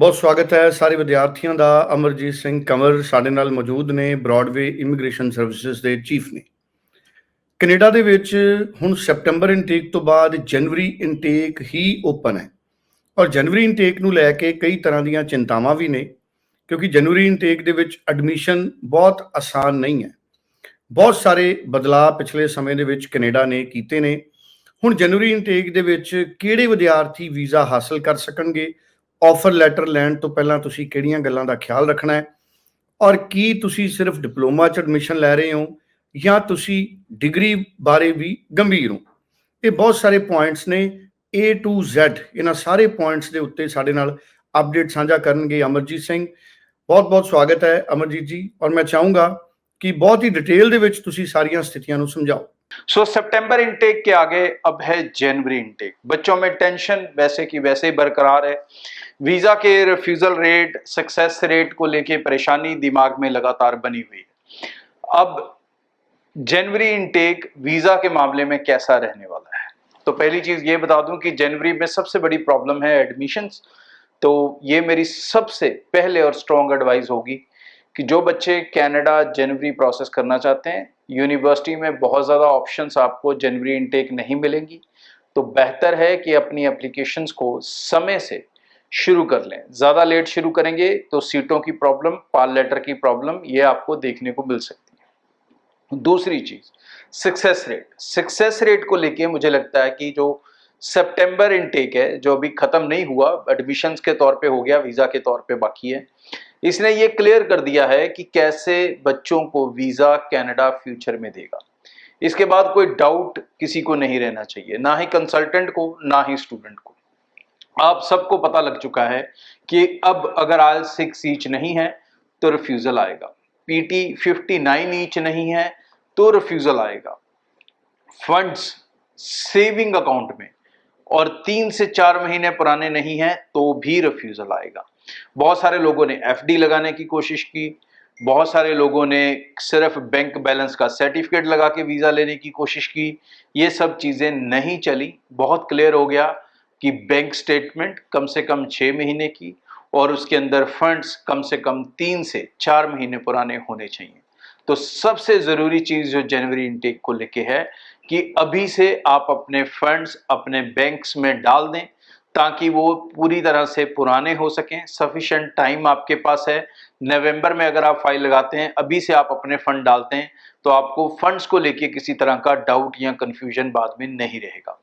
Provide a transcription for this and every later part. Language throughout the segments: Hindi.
ਬਹੁਤ ਸਵਾਗਤ ਹੈ ਸਾਰੇ ਵਿਦਿਆਰਥੀਆਂ ਦਾ। ਅਮਰਜੀਤ ਸਿੰਘ ਕੰਵਰ ਸਾਡੇ ਨਾਲ ਮੌਜੂਦ ਨੇ, ਬ੍ਰੌਡਵੇ ਇਮੀਗ੍ਰੇਸ਼ਨ ਸਰਵਿਸਿਜ਼ ਦੇ ਚੀਫ ਨੇ। ਕੈਨੇਡਾ ਦੇ ਵਿੱਚ ਹੁਣ ਸੈਪਟੰਬਰ ਇਨਟੇਕ ਤੋਂ ਬਾਅਦ ਜਨਵਰੀ ਇਨਟੇਕ ਹੀ ਓਪਨ ਹੈ ਔਰ ਜਨਵਰੀ ਇਨਟੇਕ ਨੂੰ ਲੈ ਕੇ ਕਈ ਤਰ੍ਹਾਂ ਦੀਆਂ ਚਿੰਤਾਵਾਂ ਵੀ ਨੇ, ਕਿਉਂਕਿ ਜਨਵਰੀ ਇਨਟੇਕ ਦੇ ਵਿੱਚ ਐਡਮਿਸ਼ਨ ਬਹੁਤ ਆਸਾਨ ਨਹੀਂ ਹੈ। ਬਹੁਤ ਸਾਰੇ ਬਦਲਾਅ ਪਿਛਲੇ ਸਮੇਂ ਦੇ ਵਿੱਚ ਕੈਨੇਡਾ ਨੇ ਕੀਤੇ ਨੇ। ਹੁਣ ਜਨਵਰੀ ਇਨਟੇਕ ਦੇ ਵਿੱਚ ਕਿਹੜੇ ਵਿਦਿਆਰਥੀ ਵੀਜ਼ਾ ਹਾਸਲ ਕਰ ਸਕਣਗੇ, ਆਫਰ ਲੈਟਰ ਲੈਣ ਤੋਂ ਪਹਿਲਾਂ ਤੁਸੀਂ ਕਿਹੜੀਆਂ ਗੱਲਾਂ ਦਾ ਖਿਆਲ ਰੱਖਣਾ ਹੈ, ਔਰ ਕੀ ਤੁਸੀਂ ਸਿਰਫ ਡਿਪਲੋਮਾ 'ਚ ਐਡਮਿਸ਼ਨ ਲੈ ਰਹੇ ਹੋ ਜਾਂ ਤੁਸੀਂ ਡਿਗਰੀ ਬਾਰੇ ਵੀ ਗੰਭੀਰ ਹੋ। ਇਹ ਬਹੁਤ ਸਾਰੇ ਪੁਆਇੰਟਸ ਨੇ, A to Z ਇਹਨਾਂ ਸਾਰੇ ਪੁਆਇੰਟਸ ਦੇ ਉੱਤੇ ਸਾਡੇ ਨਾਲ ਅਪਡੇਟ ਸਾਂਝਾ ਕਰਨਗੇ ਅਮਰਜੀਤ ਸਿੰਘ। ਬਹੁਤ ਬਹੁਤ ਸਵਾਗਤ ਹੈ ਅਮਰਜੀਤ ਜੀ, ਔਰ ਮੈਂ ਚਾਹੂੰਗਾ कि बहुत ही डिटेल दे विच तुसी सारियां स्थितियां नूं समझाओ। सितंबर इनटेक के आगे अब है जनवरी इनटेक। बच्चों में टेंशन वैसे की वैसे ही बरकरार है। वीजा के रिफ्यूजल रेट, सक्सेस रेट को लेके परेशानी दिमाग में लगातार बनी हुई है। अब जनवरी इनटेक वीजा के मामले में कैसा रहने वाला है, तो पहली चीज ये बता दूं कि जनवरी में सबसे बड़ी प्रॉब्लम है एडमिशंस। तो ये मेरी सबसे पहले और स्ट्रॉन्ग एडवाइस होगी कि जो बच्चे कनाडा जनवरी प्रोसेस करना चाहते हैं, यूनिवर्सिटी में बहुत ज़्यादा ऑप्शंस आपको जनवरी इनटेक नहीं मिलेंगी, तो बेहतर है कि अपनी एप्लीकेशंस को समय से शुरू कर लें। ज़्यादा लेट शुरू करेंगे तो सीटों की प्रॉब्लम, पाल लेटर की प्रॉब्लम ये आपको देखने को मिल सकती है। दूसरी चीज़ सक्सेस रेट को लेके मुझे लगता है कि जो सितंबर इनटेक है, जो अभी ख़त्म नहीं हुआ, एडमिशंस के तौर पे हो गया, वीज़ा के तौर पे बाकी है, इसने ये क्लियर कर दिया है कि कैसे बच्चों को वीज़ा कनाडा फ्यूचर में देगा। इसके बाद कोई डाउट किसी को नहीं रहना चाहिए, ना ही कंसल्टेंट को ना ही स्टूडेंट को। आप सबको पता लग चुका है कि अब अगर IELTS 6 ईच नहीं है तो रिफ्यूज़ल आएगा, PT 59 ईच नहीं है तो रिफ्यूज़ल आएगा। फंड्स सेविंग अकाउंट में और 3 से 4 महीने पुराने नहीं हैं तो भी रिफ्यूज़ल आएगा। बहुत सारे लोगों ने FD लगाने की कोशिश की, बहुत सारे लोगों ने सिर्फ बैंक बैलेंस का सर्टिफिकेट लगा के वीज़ा लेने की कोशिश की। ये सब चीज़ें नहीं चली। बहुत क्लियर हो गया कि बैंक स्टेटमेंट कम से कम 6 महीने की और उसके अंदर फंड्स कम से कम 3 से 4 महीने पुराने होने चाहिए। तो सबसे ज़रूरी चीज़ जो जनवरी इनटेक को लेके है कि अभी से आप अपने फंड्स अपने बैंक्स में डाल दें ताकि वो पूरी तरह से पुराने हो सकें। सफिशेंट टाइम आपके पास है। नवंबर में अगर आप फाइल लगाते हैं, अभी से आप अपने फंड डालते हैं, तो आपको फंड्स को लेके किसी तरह का डाउट या कंफ्यूजन बाद में नहीं रहेगा।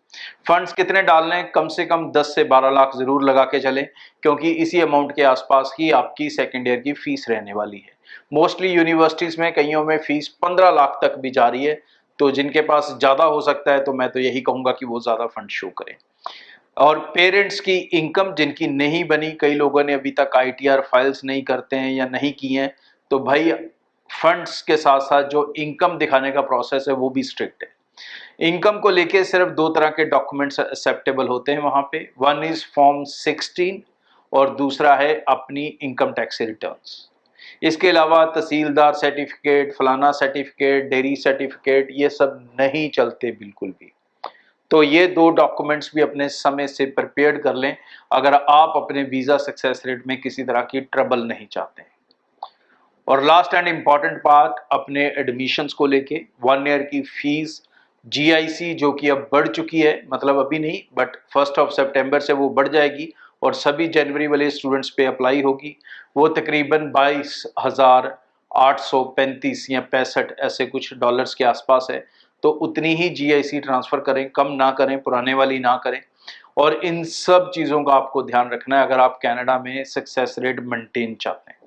फंड्स कितने डालने हैं? कम से कम 10 से 12 लाख जरूर लगा के चलें, क्योंकि इसी अमाउंट के आसपास ही आपकी सेकेंड ईयर की फीस रहने वाली है। मोस्टली यूनिवर्सिटीज़ में कईयों में फीस 15 लाख तक भी जा रही है, तो जिनके पास ज़्यादा हो सकता है तो मैं तो यही कहूँगा कि वो ज़्यादा फंड शो करें। और पेरेंट्स की इनकम जिनकी नहीं बनी, कई लोगों ने अभी तक ITR फाइल्स नहीं करते हैं या नहीं की हैं, तो भाई फंड्स के साथ साथ जो इनकम दिखाने का प्रोसेस है वो भी स्ट्रिक्ट है। इनकम को लेके सिर्फ 2 तरह के डॉक्यूमेंट्स एक्सेप्टेबल होते हैं वहाँ पे। वन इज़ फॉर्म 16 और दूसरा है अपनी इनकम टैक्स रिटर्न्स। इसके अलावा तहसीलदार सर्टिफिकेट, फलाना सर्टिफिकेट, डेयरी सर्टिफिकेट, ये सब नहीं चलते बिल्कुल भी। तो ये 2 डॉक्यूमेंट्स भी अपने समय से प्रिपेयर कर लें अगर आप अपने वीज़ा सक्सेस रेट में किसी तरह की ट्रबल नहीं चाहते हैं। और लास्ट एंड इम्पॉर्टेंट पार्ट, अपने एडमिशन्स को लेके 1 ईयर की फीस GIC जो कि अब बढ़ चुकी है, मतलब अभी नहीं बट 1 सितंबर से वो बढ़ जाएगी और सभी जनवरी वाले स्टूडेंट्स पे अप्लाई होगी। वो तकरीबन 22,835 या 65 ऐसे कुछ डॉलर्स के आसपास है। तो उतनी ही GIC ट्रांसफ़र करें, कम ना करें, पुराने वाली ना करें। और इन सब चीज़ों का आपको ध्यान रखना है अगर आप कनाडा में सक्सेस रेट मेंटेन चाहते हैं।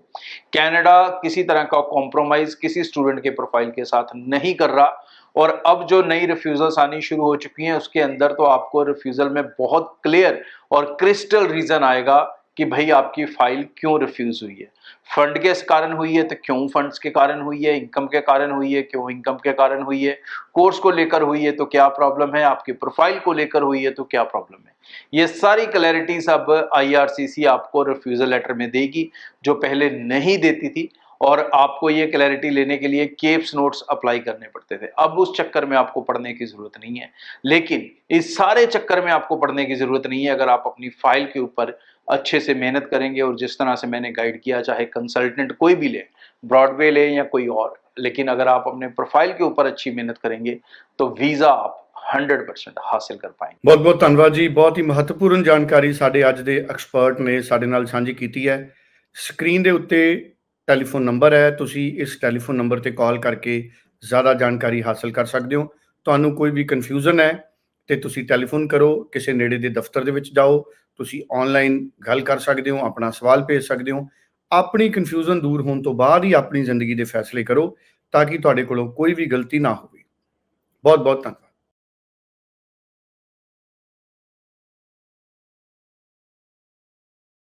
कनाडा किसी तरह का कॉम्प्रोमाइज़ किसी स्टूडेंट के प्रोफाइल के साथ नहीं कर रहा, और अब जो नई रिफ्यूज़ल्स आनी शुरू हो चुकी हैं उसके अंदर तो आपको रिफ्यूज़ल में बहुत क्लियर और क्रिस्टल रीज़न आएगा कि भाई आपकी फ़ाइल क्यों रिफ्यूज़ हुई है। फंड के कारण हुई है तो क्यों फंड्स के कारण हुई है, इनकम के कारण हुई है क्यों इनकम के कारण हुई है, कोर्स को लेकर हुई है तो क्या प्रॉब्लम है, आपकी प्रोफाइल को लेकर हुई है तो क्या प्रॉब्लम है। ये सारी क्लैरिटीज अब IRCC आपको रिफ्यूज़ल लेटर में देगी, जो पहले नहीं देती थी। और आपको ये क्लैरिटी लेने के लिए केप्स नोट्स अप्लाई करने पड़ते थे। अब उस चक्कर में आपको पढ़ने की ज़रूरत नहीं है, लेकिन इस सारे चक्कर में आपको पढ़ने की ज़रूरत नहीं है अगर आप अपनी फाइल के ऊपर अच्छे से मेहनत करेंगे और जिस तरह से मैंने गाइड किया, चाहे कंसल्टेंट कोई भी लें, ब्रॉडवे लें या कोई और, लेकिन अगर आप अपने प्रोफाइल के ऊपर अच्छी मेहनत करेंगे तो वीज़ा आप 100% हासिल कर पाएंगे। ਬਹੁਤ ਬਹੁਤ ਧੰਨਵਾਦ ਜੀ। ਬਹੁਤ ਹੀ ਮਹੱਤਵਪੂਰਨ ਜਾਣਕਾਰੀ ਸਾਡੇ ਅੱਜ ਦੇ ਐਕਸਪਰਟ ਨੇ ਸਾਡੇ ਨਾਲ ਸਾਂਝੀ ਕੀਤੀ ਹੈ। ਸਕਰੀਨ ਦੇ ਉੱਤੇ ਟੈਲੀਫੋਨ ਨੰਬਰ ਹੈ, ਤੁਸੀਂ ਇਸ ਟੈਲੀਫੋਨ ਨੰਬਰ ਤੇ ਕਾਲ ਕਰਕੇ ਜ਼ਿਆਦਾ ਜਾਣਕਾਰੀ ਹਾਸਲ ਕਰ ਸਕਦੇ ਹੋ। ਤੁਹਾਨੂੰ ਕੋਈ ਵੀ ਕਨਫਿਊਜ਼ਨ ਹੈ ਤੇ ਤੁਸੀਂ ਟੈਲੀਫੋਨ ਕਰੋ, ਕਿਸੇ ਨੇੜੇ ਦੇ ਦਫ਼ਤਰ ਦੇ ਵਿੱਚ ਜਾਓ, ਤੁਸੀਂ ਆਨਲਾਈਨ ਗੱਲ ਕਰ ਸਕਦੇ ਹੋ, ਆਪਣਾ ਸਵਾਲ ਭੇਜ ਸਕਦੇ ਹੋ। ਆਪਣੀ ਕਨਫਿਊਜ਼ਨ ਦੂਰ ਹੋਣ ਤੋਂ ਬਾਅਦ ਹੀ ਆਪਣੀ ਜ਼ਿੰਦਗੀ ਦੇ ਫੈਸਲੇ ਕਰੋ ਤਾਂ ਕਿ ਤੁਹਾਡੇ ਕੋਲੋਂ ਕੋਈ ਵੀ ਗਲਤੀ ਨਾ ਹੋਵੇ। ਬਹੁਤ ਬਹੁਤ ਧੰਨਵਾਦ।